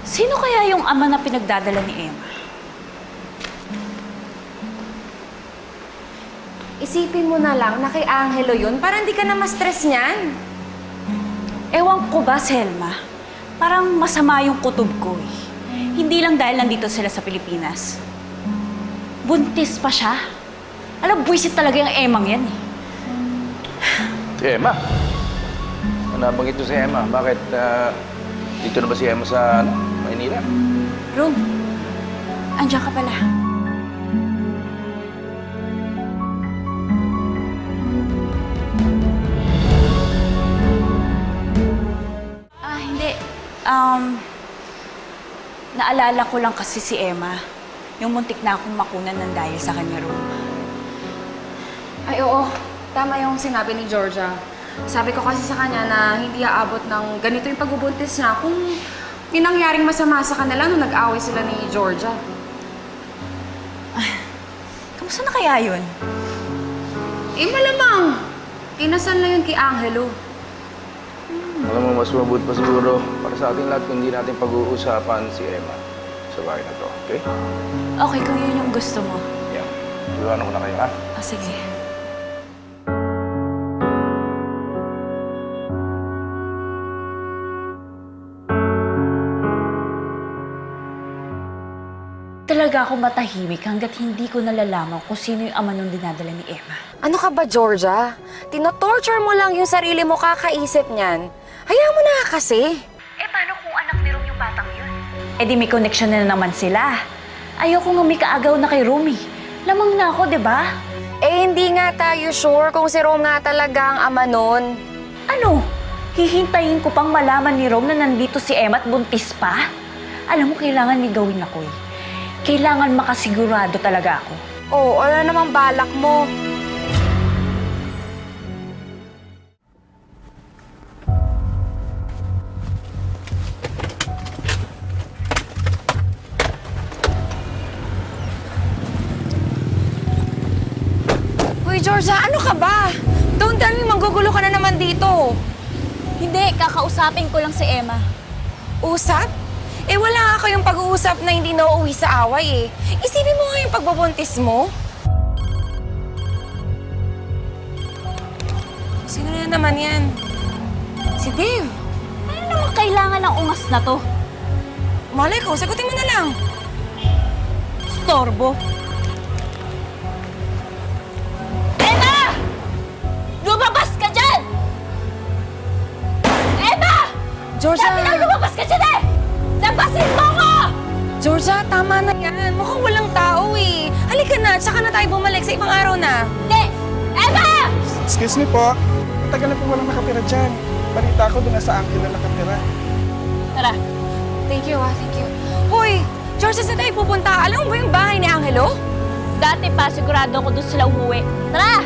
Sino kaya yung ama na pinagdadala ni Emma? Isipin mo na lang na kay Angelo yun para hindi ka na ma-stress niyan. Ewan ko ba, Selma? Parang masama yung kutob ko eh. Hindi lang dahil nandito sila sa Pilipinas. Buntis pa siya. Alam, buwisit talaga yung Emang yan eh. Si Emma? Nabanggit mo si Emma. Bakit, dito na ba si Emma sa, Maynila? Rom, andiyan ka pala. Hindi. Naalala ko lang kasi si Emma. Yung muntik na akong makunan ng dahil sa kanya, Rom. Ay, oo. Tama yung sinabi ni Georgia. Sabi ko kasi sa kanya na hindi aabot ng ganito yung pagbubuntis niya kung may nangyaring masama sa kanila nung nag-away sila ni Georgia. Kamusta na kaya yun? Eh, malamang. Inasal na yun kay Angelo. Alam mo, mas mabuti pa siguro para sa ating lahat kung hindi natin pag-uusapan si Emma sa bahay na to, okay? Okay, kung yun yung gusto mo. Yeah. Iwanan ko na kayo, ha? Sige. Talaga ako matahimik hanggat hindi ko nalalaman kung sino yung ama nung dinadala ni Emma. Ano ka ba, Georgia? Tinotorture mo lang yung sarili mo kakaisip niyan. Hayaan mo na kasi. Eh, paano kung anak ni Rom yung batang yun? Eh, di may connection na naman sila. Ayoko nga may kaagaw na kay Romy. Lamang na ako, di ba? Eh, hindi nga tayo sure kung si Rom nga talaga ang ama nun. Ano? Hihintayin ko pang malaman ni Rom na nandito si Emma at buntis pa? Alam mo, kailangan may gawin ako eh. Kailangan makasigurado talaga ako. Oo, ano namang balak mo? Hoy, Georgia, ano ka ba? Don't tell me manggugulo ka na naman dito. Hindi, kakausapin ko lang si Emma. Usap? Eh, wala nga kayong pag-uusap na hindi nauuwi sa away eh. Isipin mo nga yung pagbabuntis mo. Sino na naman yan? Si Dave. Ano naman kailangan ng ungas na to? Malay ko, sagutin mo na lang. Storbo. Emma! Lumabas ka dyan! Emma! Georgia! Sabi lang lumabas ka dyan eh! Labasin mo ko! Georgia, tama na yan. Mukhang walang tao eh. Halika na, tsaka na tayo bumalik sa ibang araw na. Hindi! Emma! Excuse me po. Matagal na po walang nakatira dyan. Balita ko doon na sa Angelo nakatira. Tara. Thank you thank you. Hoy, Georgia, saan tayo pupunta? Alam mo ba yung bahay ni Angelo? Dati pa, sigurado ko doon sila umuwi. Tara!